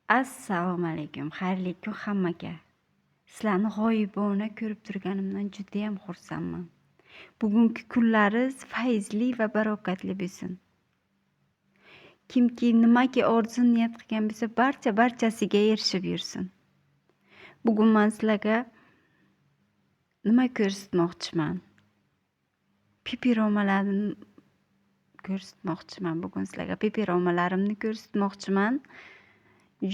Assalomu alaykum, xayrli kun hammaga. Sizlarni g'oyibona ko'rib turganimdan judayam xursandman. Bugungi kunlaringiz fayzli va barokatli bo'lsin. Kimki nimaki orzu niyat qilgan bo'lsa, barchasiga erishib yursin. Bugun men sizlarga nima ko'rsatmoqchiman? Pipi romalarimni ko'rsatmoqchiman. Bugun sizlarga pipi romalarimni ko'rsatmoqchiman.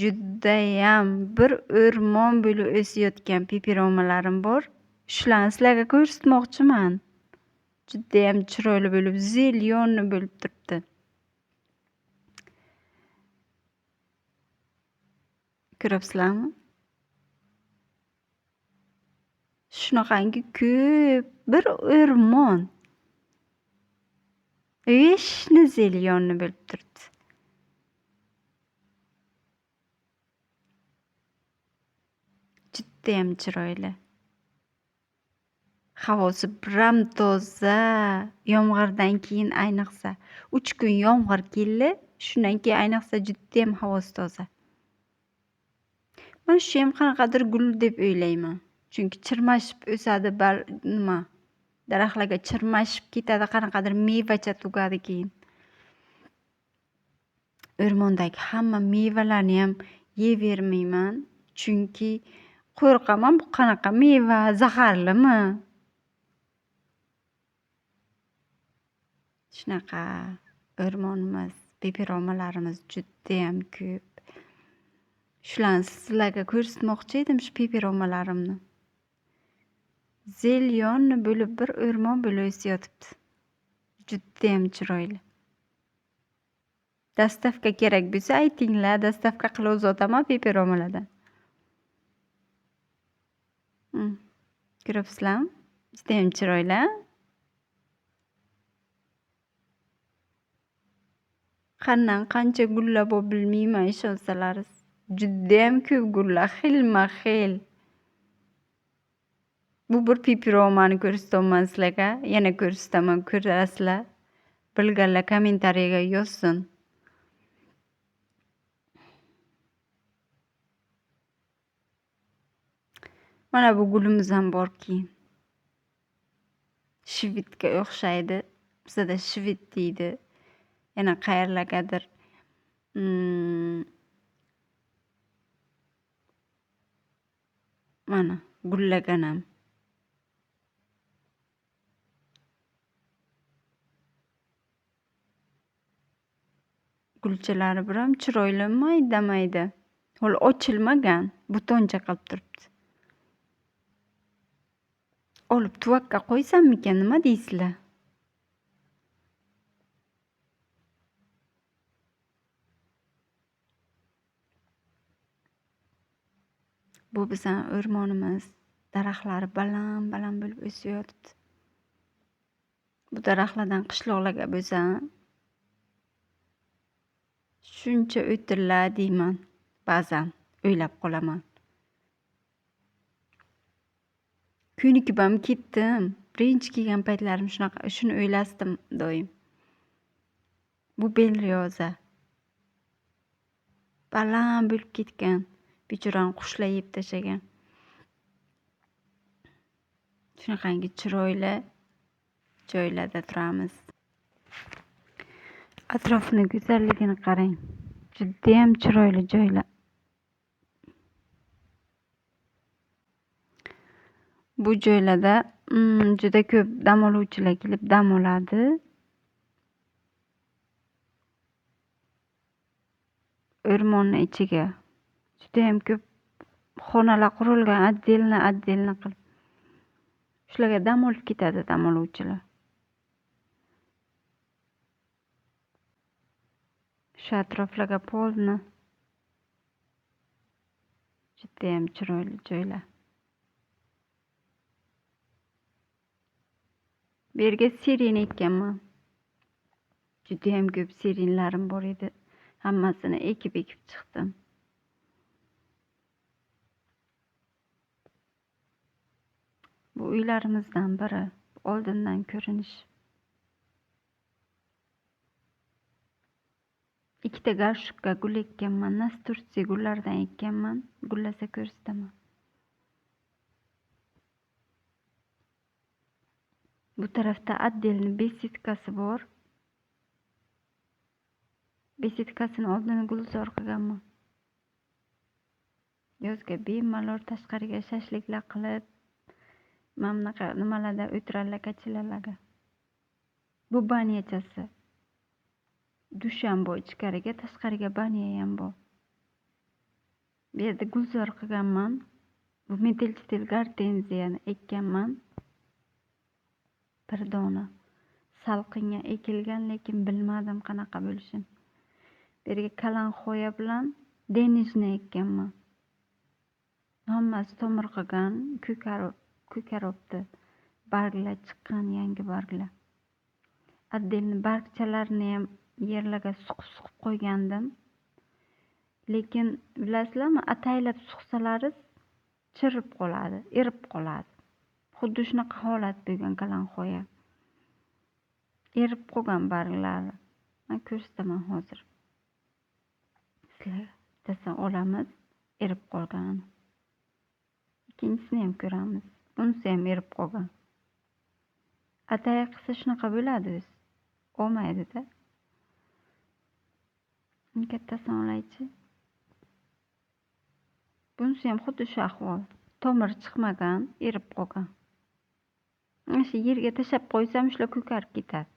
Judayam bir o'rmon bo'lib o'sayotgan pipi romalarim bor. Shularni sizlarga ko'rsatmoqchiman. Judayam chiroyli bo'lib, zelyonni bo'lib turibdi. Ko'ryapsizlarmi? Shunaqangi ko'p bir o'rmon. Veshni zelyonni bo'lib turibdi. Judayam chiroyli. Havosi biram toza. Yomg'irdan keyin ayniqsa 3 kun yomg'ir keldi, shundan keyin ayniqsa judayam havosi toza. Mana shu ham qanaqadir gul deb o'ylayman. Chunki chirmashib o'sadi, daraxtlarga chirmashib ketadi, qanaqadir mevacha tugadi keyin. O'rmondagi hamma mevalarni ham yeyavermayman, chunki qo'rqaman, bu qanaqa meva, zaharlimi? Shunaqa o'rmonimiz, pipi romalarimiz judayam ko'p. Shularni sizlarga ko'rsatmoqchi edim, shu pipi romalarimni. Zelyonni bo'lib bir o'rmon bo'lib o'sayotibdi. Judayam chiroyli. Dastavka kerak bo'lsa aytinglar, dastavka qilib uzotaman pipi romalardan. Ko'ryapsizlarmi? Judayam chiroyli. Qandan qancha gullar bor bilmayman, ishonsalaringiz. Judayam ko'p gullar, xilma-xil. Bu bir pipi romani ko'rsataman sizlarga. Yana ko'rsataman, ko'rasizlar. Bilganlar kommentariyaga yozsin. Mana bu gulimiz ham borki. Shivitga o'xshaydi. Bizda shivit deydi. Yana qayerlargadir mana gullagan ham. Gulchalari biram chiroyli mayda. Hali ochilmagan, butoncha qilib turibdi. Olib tuvakka qo'ysammikan, nima deysizlar? Bu bizning o'rmonimiz, daraxtlari baland bo'lib o'sayotibdi. Bu daraxtlardan qishloqlarga bo'lsam, shuncha o'tirlar deyman, ba'zan o'ylab qolaman. Ko'nikib ham ketdim. Birinchi kelgan paytlarim shunaqa, shuni o'ylasdim doim. Bu belrioza. Baland bo'lib ketgan. Bechorani qushlar yeb tashlagan. Shunaqangi chiroyli joylarda turamiz. Atrofni go'zalligini qarang. Judayam chiroyli joylar. Bu joylarda juda ko'p dam oluvchilar kelib dam oladi. O'rmonning ichiga judayam ko'p xonalar qurilgan, отдельно qilib. Shularga dam olib ketadi dam oluvchilar. Shu atroflarga polni. Judayam chiroyli joylar. Bu yerga sirin ekkanman. Judayam ko'p sirinlarim bor edi. Hammasini ekib chiqdim. Bu uylarimizdan biri. Oldindan ko'rinish. ikkita garshukka gul ekkanman. Nastursiy gullardan ekkanman. Gullasa ko'rsataman. Bu tarafda отдельный besetkasi bor. Besetkasini oldini gulzor qilganman. Yozga bemalol tashqariga shashliklar qilib, mana bunaqa nimalarda o'tirarlar, kachilarlarga. Bu banyachasi. Dush ham bor ichkariga, tashqariga banya ham bor. Bu yerda gulzor qilganman. Bu metil-chitil gortenziyani ekkanman. Bir dona. Salqinga ekilgan, lekin bilmadim qanaqa bo'lishini. Bu yerga kalanxoya bilan denizni ekkanman. Hammasi tomir qilgan, ko'karibdi. Barglar chiqqan, yangi barglar. Отдельно bargchalarini ham yerlarga suqib qo'ygandim. Lekin bilasizlarmi, ataylab suqsalaringiz chirib qoladi, erib qoladi. Xuddi shunaqa holat bo'lgan kalanxoya. Erib qolgan barglari. Men ko'rsataman hozir. Sizlar bittasini olamiz, erib qolgan. Ikkinchisini ham ko'ramiz. Bunisi ham erib qolgan. Atay qilsa shunaqa bo'ladi o'zi. Olmaydi-da. Kattasini olaychi. Bunisi ham xuddi shu ahvol. Tomir chiqmagan, erib qolgan. Shu yerga tashab qo'ysam, shular ko'karib ketadi.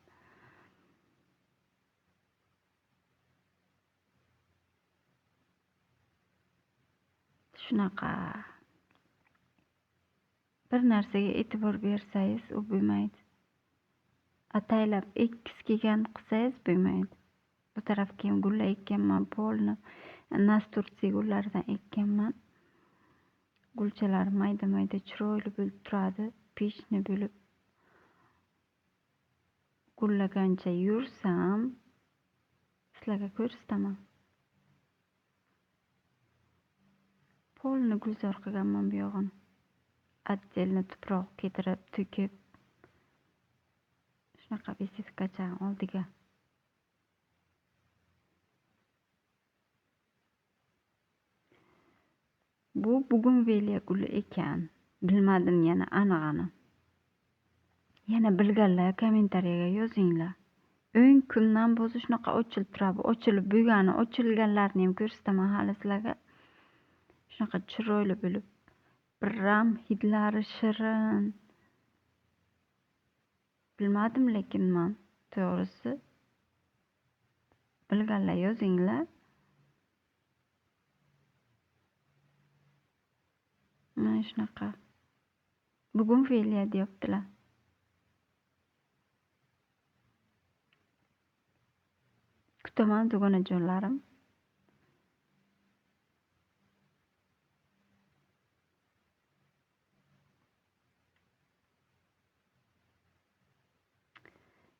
Shunaqa. Bir narsaga e'tibor bersangiz, u bo'lmaydi. Ataylab ekkis kelgan qilsangiz bo'lmaydi. Bu tarafga ham gullar ekkanman, polni. Nastursiy gullardan ekkanman. Gulchalar mayda-mayda chiroyli bo'lib turadi. Peshni bo'lib gullagancha yursam, sizlarga ko'rsataman. Polni gulzor qilganman bu yog'ini. Отдельно tuproq ketirib, to'kib. Shunaqa besetkacha oldiga. Bu bugunveliya guli ekan. Bilmadim yana anig'ini. Yana bilganlar kommentariyaga yozinglar. 10 kundan bo'lsa shunaqa ochilib turadi. Ochilib bo'lgani, ochilganlarni ham ko'rsataman hali sizlarga. Shunaqa chiroyli bo'lib. Biram hidlari shirin. Bilmadim lekin men to'g'risi. Bilganlar yozinglar. Mana shunaqa. Bugunveliya deyaptilar. Kutaman dugonajonlarim.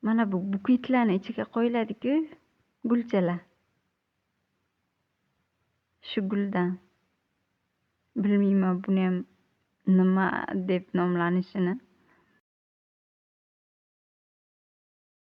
Mana bu buketlarni ichiga qo'yiladi-ku, gulchalar. Shu guldan. Bilmayman buni ham nima deb nomlanishini.